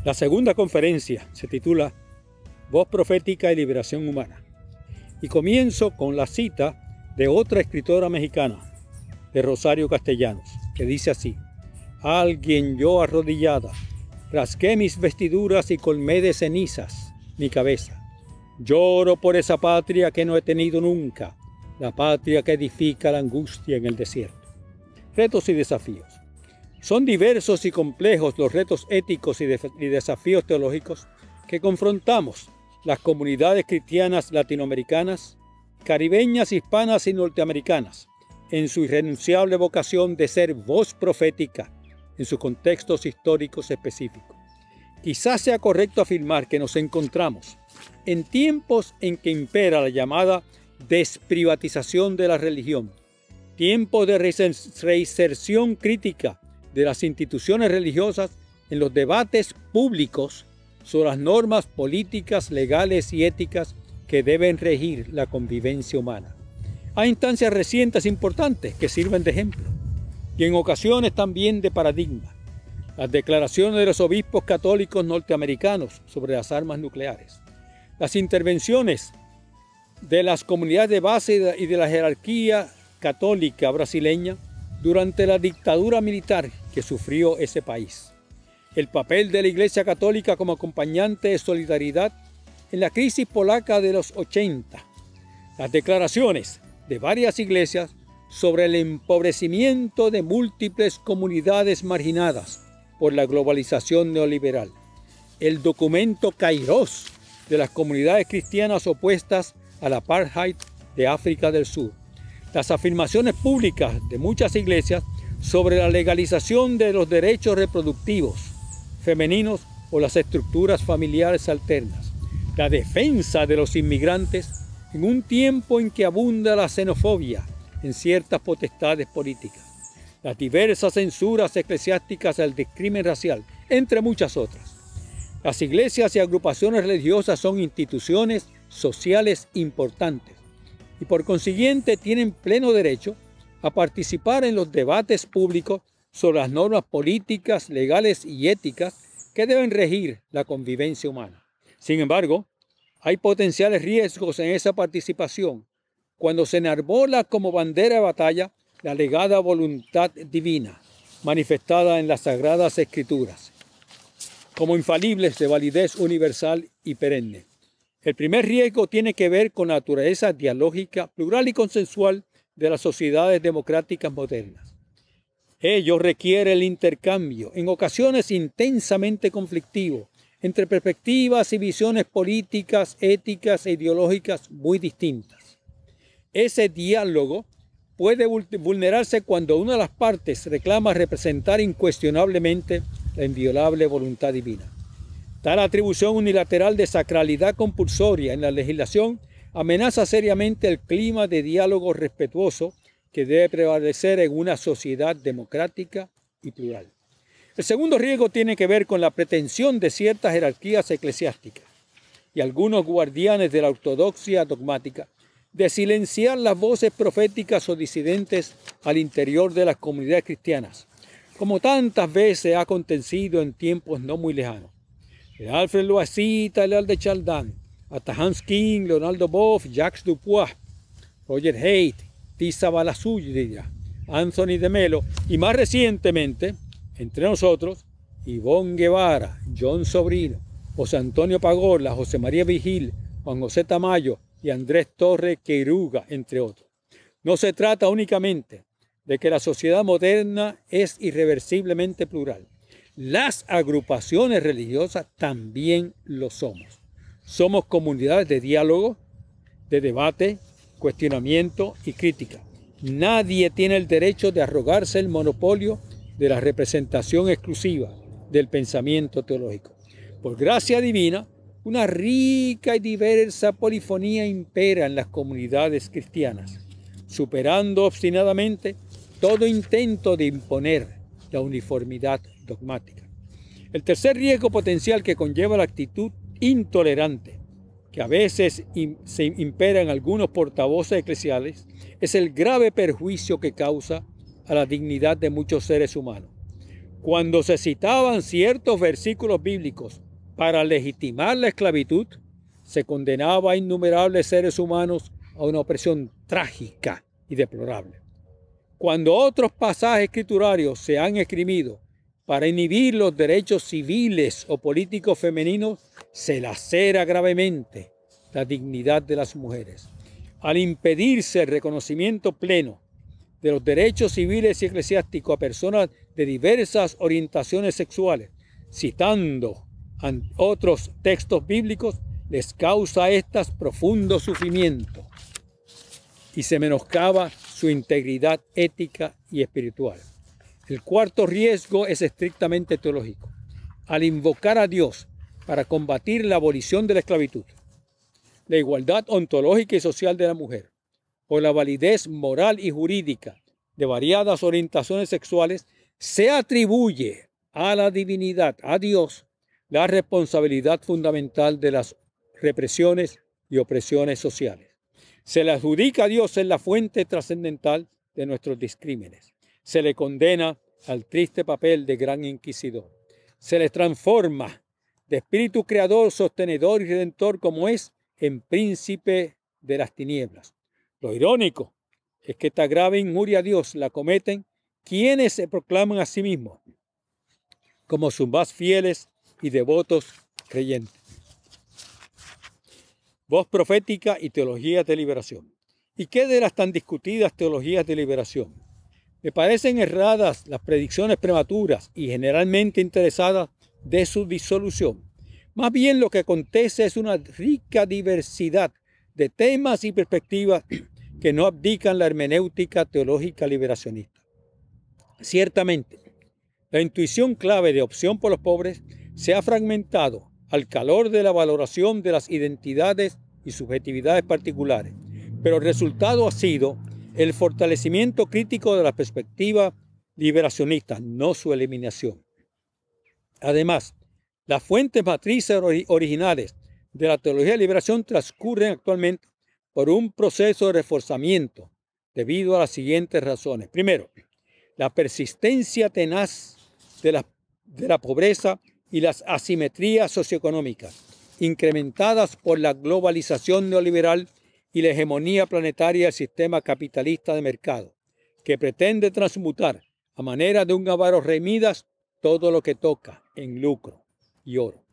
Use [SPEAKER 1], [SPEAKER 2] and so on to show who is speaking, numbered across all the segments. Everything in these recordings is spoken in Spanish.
[SPEAKER 1] La segunda conferencia se titula Voz profética y liberación humana. Y comienzo con la cita de otra escritora mexicana, de Rosario Castellanos, que dice así: alguien yo arrodillada, rasqué mis vestiduras y colmé de cenizas mi cabeza. Lloro por esa patria que no he tenido nunca, la patria que edifica la angustia en el desierto. Retos y desafíos. Son diversos y complejos los retos éticos y desafíos teológicos que confrontamos las comunidades cristianas latinoamericanas, caribeñas, hispanas y norteamericanas en su irrenunciable vocación de ser voz profética en sus contextos históricos específicos. Quizás sea correcto afirmar que nos encontramos en tiempos en que impera la llamada desprivatización de la religión, tiempos de reinserción crítica de las instituciones religiosas en los debates públicos sobre las normas políticas, legales y éticas que deben regir la convivencia humana. Hay instancias recientes importantes que sirven de ejemplo y en ocasiones también de paradigma. Las declaraciones de los obispos católicos norteamericanos sobre las armas nucleares, las intervenciones de las comunidades de base y de la jerarquía católica brasileña durante la dictadura militar que sufrió ese país. El papel de la Iglesia Católica como acompañante de solidaridad en la crisis polaca de los 80. Las declaraciones de varias iglesias sobre el empobrecimiento de múltiples comunidades marginadas por la globalización neoliberal. El documento Kairos de las comunidades cristianas opuestas al apartheid de África del Sur. Las afirmaciones públicas de muchas iglesias sobre la legalización de los derechos reproductivos femeninos o las estructuras familiares alternas. La defensa de los inmigrantes en un tiempo en que abunda la xenofobia en ciertas potestades políticas. Las diversas censuras eclesiásticas al discrimen racial, entre muchas otras. Las iglesias y agrupaciones religiosas son instituciones sociales importantes y por consiguiente tienen pleno derecho a participar en los debates públicos sobre las normas políticas, legales y éticas que deben regir la convivencia humana. Sin embargo, hay potenciales riesgos en esa participación cuando se enarbola como bandera de batalla la alegada voluntad divina manifestada en las Sagradas Escrituras como infalibles de validez universal y perenne. El primer riesgo tiene que ver con la naturaleza dialógica, plural y consensual de las sociedades democráticas modernas. Ello requiere el intercambio, en ocasiones intensamente conflictivo, entre perspectivas y visiones políticas, éticas e ideológicas muy distintas. Ese diálogo puede vulnerarse cuando una de las partes reclama representar incuestionablemente la inviolable voluntad divina. Tal atribución unilateral de sacralidad compulsoria en la legislación amenaza seriamente el clima de diálogo respetuoso que debe prevalecer en una sociedad democrática y plural. El segundo riesgo tiene que ver con la pretensión de ciertas jerarquías eclesiásticas y algunos guardianes de la ortodoxia dogmática de silenciar las voces proféticas o disidentes al interior de las comunidades cristianas, como tantas veces ha acontecido en tiempos no muy lejanos. De Alfred Loisy, Teilhard de Chardin, hasta Hans King, Leonardo Boff, Jacques Dupuis, Roger Haidt, Tissa Balasuglia, Anthony de Melo y más recientemente, entre nosotros, Ivonne Guevara, John Sobrino, José Antonio Pagorla, José María Vigil, Juan José Tamayo y Andrés Torres Queiruga, entre otros. No se trata únicamente de que la sociedad moderna es irreversiblemente plural. Las agrupaciones religiosas también lo somos. Somos comunidades de diálogo, de debate, cuestionamiento y crítica. Nadie tiene el derecho de arrogarse el monopolio de la representación exclusiva del pensamiento teológico. Por gracia divina, una rica y diversa polifonía impera en las comunidades cristianas, superando obstinadamente todo intento de imponer la uniformidad dogmática. El tercer riesgo potencial que conlleva la actitud intolerante, que a veces se impera en algunos portavoces eclesiales, es el grave perjuicio que causa a la dignidad de muchos seres humanos. Cuando se citaban ciertos versículos bíblicos para legitimar la esclavitud, se condenaba a innumerables seres humanos a una opresión trágica y deplorable. Cuando otros pasajes escriturarios se han esgrimido para inhibir los derechos civiles o políticos femeninos, se lacera gravemente la dignidad de las mujeres. Al impedirse el reconocimiento pleno de los derechos civiles y eclesiásticos a personas de diversas orientaciones sexuales, citando otros textos bíblicos, les causa a estas profundo sufrimiento y se menoscaba su integridad ética y espiritual. El cuarto riesgo es estrictamente teológico. Al invocar a Dios para combatir la abolición de la esclavitud, la igualdad ontológica y social de la mujer, o la validez moral y jurídica de variadas orientaciones sexuales, se atribuye a la divinidad, a Dios, la responsabilidad fundamental de las represiones y opresiones sociales. Se le adjudica a Dios en la fuente trascendental de nuestros discrímenes. Se le condena al triste papel de gran inquisidor. Se le transforma de espíritu creador, sostenedor y redentor como es, en príncipe de las tinieblas. Lo irónico es que esta grave injuria a Dios la cometen quienes se proclaman a sí mismos como sus más fieles y devotos creyentes. Voz profética y teologías de liberación. ¿Y qué de las tan discutidas teologías de liberación? Me parecen erradas las predicciones prematuras y generalmente interesadas de su disolución. Más bien lo que acontece es una rica diversidad de temas y perspectivas que no abdican la hermenéutica teológica liberacionista. Ciertamente, la intuición clave de opción por los pobres se ha fragmentado al calor de la valoración de las identidades y subjetividades particulares, pero el resultado ha sido el fortalecimiento crítico de la perspectiva liberacionista, no su eliminación. Además, las fuentes matrices originales de la teología de liberación transcurren actualmente por un proceso de reforzamiento debido a las siguientes razones. Primero, la persistencia tenaz de la pobreza y las asimetrías socioeconómicas, incrementadas por la globalización neoliberal y la hegemonía planetaria del sistema capitalista de mercado, que pretende transmutar a manera de un avaro rey Midas todo lo que toca en lucro y oro.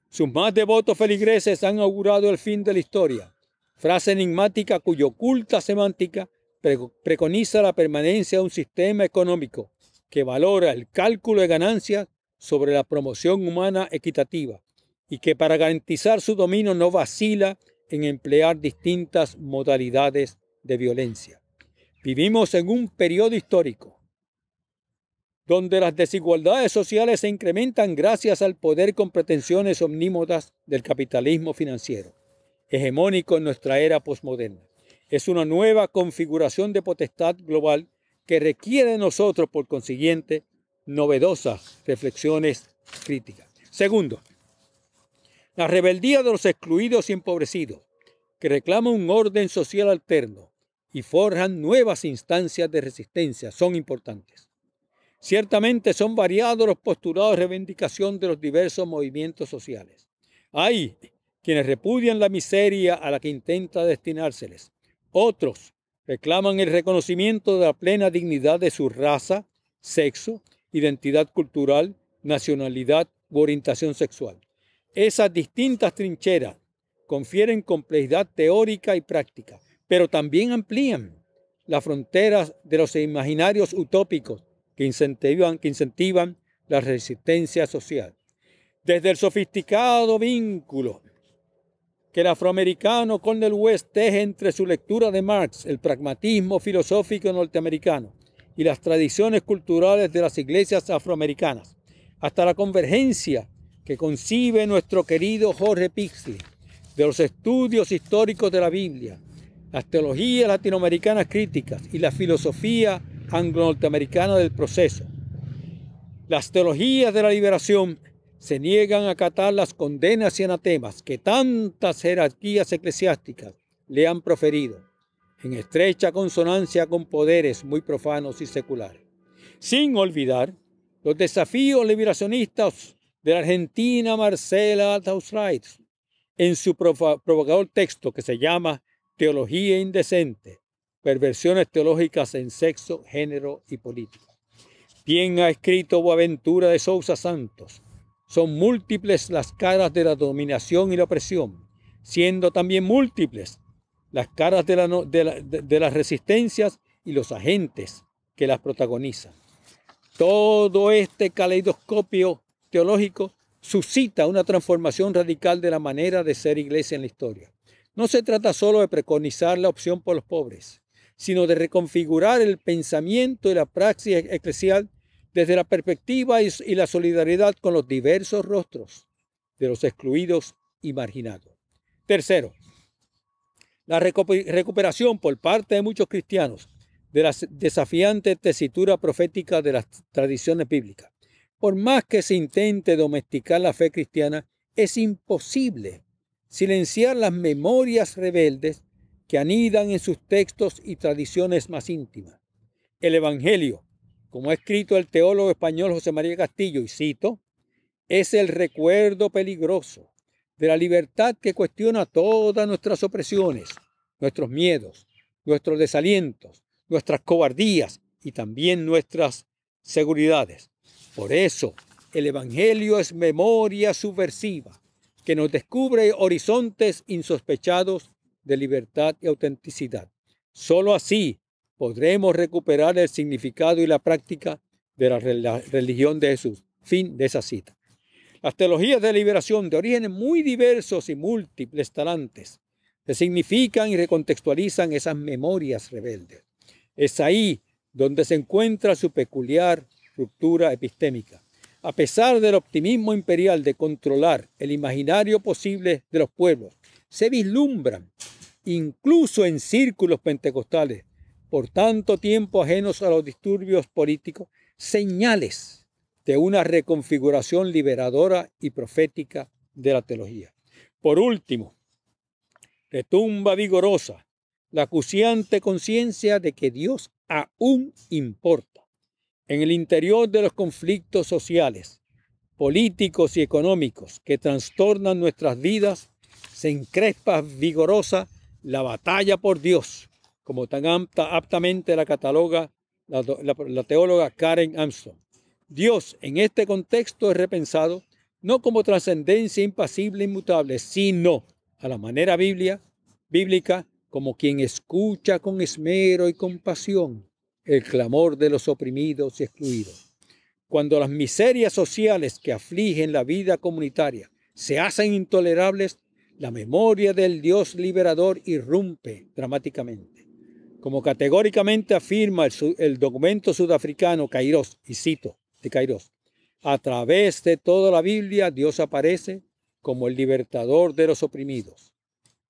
[SPEAKER 1] Sus más devotos feligreses han augurado el fin de la historia, frase enigmática cuya oculta semántica preconiza la permanencia de un sistema económico que valora el cálculo de ganancias sobre la promoción humana equitativa y que para garantizar su dominio no vacila en emplear distintas modalidades de violencia. Vivimos en un periodo histórico donde las desigualdades sociales se incrementan gracias al poder con pretensiones omnímodas del capitalismo financiero, hegemónico en nuestra era posmoderna. Es una nueva configuración de potestad global que requiere de nosotros, por consiguiente, novedosas reflexiones críticas. Segundo, la rebeldía de los excluidos y empobrecidos, que reclama un orden social alterno y forjan nuevas instancias de resistencia, son importantes. Ciertamente son variados los postulados de reivindicación de los diversos movimientos sociales. Hay quienes repudian la miseria a la que intenta destinárseles. Otros reclaman el reconocimiento de la plena dignidad de su raza, sexo, identidad cultural, nacionalidad u orientación sexual. Esas distintas trincheras confieren complejidad teórica y práctica, pero también amplían las fronteras de los imaginarios utópicos que incentivan la resistencia social. Desde el sofisticado vínculo que el afroamericano Cornel West teje entre su lectura de Marx, el pragmatismo filosófico norteamericano y las tradiciones culturales de las iglesias afroamericanas, hasta la convergencia que concibe nuestro querido Jorge Pixley de los estudios históricos de la Biblia, las teologías latinoamericanas críticas y la filosofía anglo-norteamericana del proceso. Las teologías de la liberación se niegan a acatar las condenas y anatemas que tantas jerarquías eclesiásticas le han proferido, en estrecha consonancia con poderes muy profanos y seculares. Sin olvidar Los desafíos liberacionistas de la argentina Marcela Tausrait, en su provocador texto que se llama Teología Indecente, perversiones teológicas en sexo, género y política. Bien ha escrito Boaventura de Sousa Santos, son múltiples las caras de la dominación y la opresión, siendo también múltiples las caras de las resistencias y los agentes que las protagonizan. Todo este caleidoscopio teológico suscita una transformación radical de la manera de ser iglesia en la historia. No se trata solo de preconizar la opción por los pobres, sino de reconfigurar el pensamiento y la praxis eclesial desde la perspectiva y la solidaridad con los diversos rostros de los excluidos y marginados. Tercero, la recuperación por parte de muchos cristianos de la desafiante tesitura profética de las tradiciones bíblicas. Por más que se intente domesticar la fe cristiana, es imposible silenciar las memorias rebeldes que anidan en sus textos y tradiciones más íntimas. El Evangelio, como ha escrito el teólogo español José María Castillo, y cito, es el recuerdo peligroso de la libertad que cuestiona todas nuestras opresiones, nuestros miedos, nuestros desalientos, nuestras cobardías y también nuestras seguridades. Por eso, el Evangelio es memoria subversiva que nos descubre horizontes insospechados de libertad y autenticidad. Solo así podremos recuperar el significado y la práctica de la religión de Jesús. Fin de esa cita. Las teologías de liberación de orígenes muy diversos y múltiples talantes resignifican y recontextualizan esas memorias rebeldes. Es ahí donde se encuentra su peculiar ruptura epistémica. A pesar del optimismo imperial de controlar el imaginario posible de los pueblos, se vislumbran, incluso en círculos pentecostales, por tanto tiempo ajenos a los disturbios políticos, señales de una reconfiguración liberadora y profética de la teología. Por último, retumba vigorosa la acuciante conciencia de que Dios aún importa. En el interior de los conflictos sociales, políticos y económicos que trastornan nuestras vidas, se encrespa vigorosa la batalla por Dios, como tan aptamente la cataloga la teóloga Karen Armstrong. Dios en este contexto es repensado no como trascendencia impasible e inmutable, sino a la manera bíblica como quien escucha con esmero y compasión el clamor de los oprimidos y excluidos. Cuando las miserias sociales que afligen la vida comunitaria se hacen intolerables, la memoria del Dios liberador irrumpe dramáticamente. Como categóricamente afirma el documento sudafricano Kairos, y cito de Kairos, a través de toda la Biblia Dios aparece como el libertador de los oprimidos.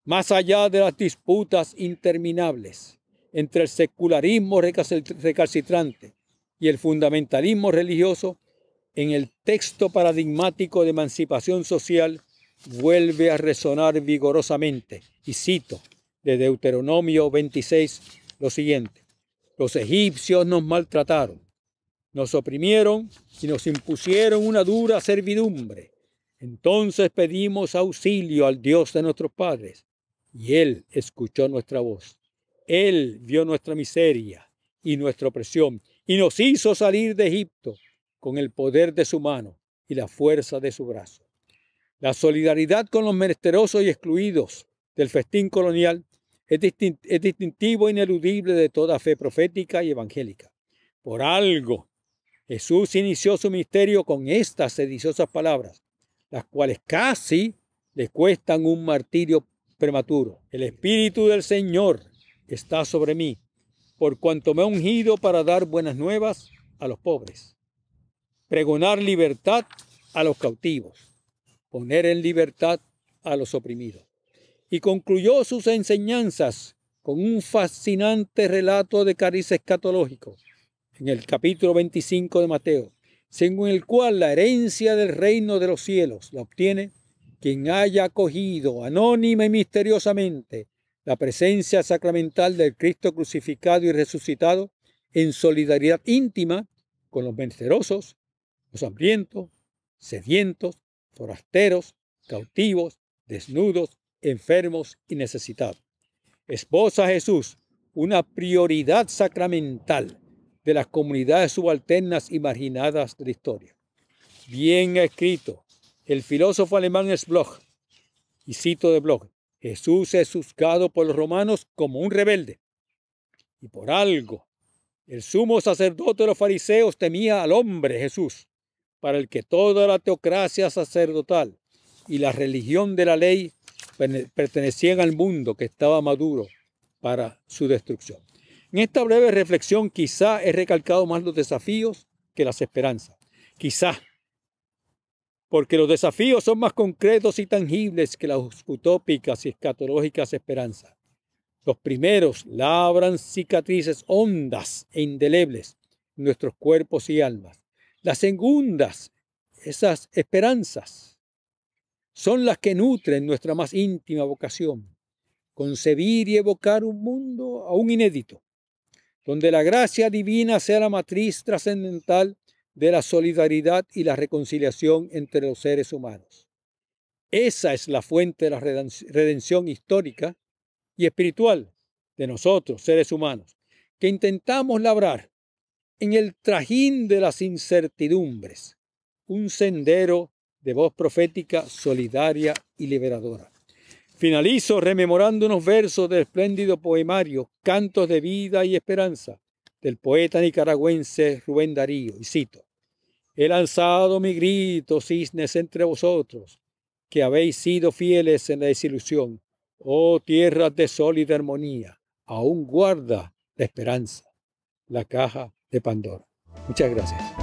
[SPEAKER 1] Más allá de las disputas interminables entre el secularismo recalcitrante y el fundamentalismo religioso, en el texto paradigmático de emancipación social vuelve a resonar vigorosamente, y cito de Deuteronomio 26 lo siguiente: los egipcios nos maltrataron, nos oprimieron y nos impusieron una dura servidumbre. Entonces pedimos auxilio al Dios de nuestros padres, y Él escuchó nuestra voz. Él vio nuestra miseria y nuestra opresión, y nos hizo salir de Egipto con el poder de su mano y la fuerza de su brazo. La solidaridad con los menesterosos y excluidos del festín colonial es distintivo e ineludible de toda fe profética y evangélica. Por algo, Jesús inició su ministerio con estas sediciosas palabras, las cuales casi le cuestan un martirio prematuro. El Espíritu del Señor está sobre mí, por cuanto me ha ungido para dar buenas nuevas a los pobres, pregonar libertad a los cautivos, poner en libertad a los oprimidos. Y concluyó sus enseñanzas con un fascinante relato de cariz escatológico en el capítulo 25 de Mateo, según el cual la herencia del reino de los cielos la obtiene quien haya acogido anónima y misteriosamente la presencia sacramental del Cristo crucificado y resucitado en solidaridad íntima con los menesterosos los hambrientos, sedientos, forasteros, cautivos, desnudos, enfermos y necesitados. Esposa Jesús, una prioridad sacramental de las comunidades subalternas y marginadas de la historia. Bien escrito, el filósofo alemán es Bloch, y cito de Bloch: Jesús es juzgado por los romanos como un rebelde, y por algo el sumo sacerdote de los fariseos temía al hombre Jesús, para el que toda la teocracia sacerdotal y la religión de la ley pertenecían al mundo que estaba maduro para su destrucción. En esta breve reflexión quizá he recalcado más los desafíos que las esperanzas. Quizá porque los desafíos son más concretos y tangibles que las utópicas y escatológicas esperanzas. Los primeros labran cicatrices hondas e indelebles en nuestros cuerpos y almas. Las segundas, esas esperanzas, son las que nutren nuestra más íntima vocación: concebir y evocar un mundo aún inédito, donde la gracia divina sea la matriz trascendental de la solidaridad y la reconciliación entre los seres humanos. Esa es la fuente de la redención histórica y espiritual de nosotros, seres humanos, que intentamos labrar en el trajín de las incertidumbres, un sendero de voz profética solidaria y liberadora. Finalizo rememorando unos versos del espléndido poemario Cantos de Vida y Esperanza del poeta nicaragüense Rubén Darío, y cito: He lanzado mi grito, cisnes, entre vosotros, que habéis sido fieles en la desilusión. Oh tierras de sol y de armonía, aún guarda la esperanza la caja de Pandora. Muchas gracias.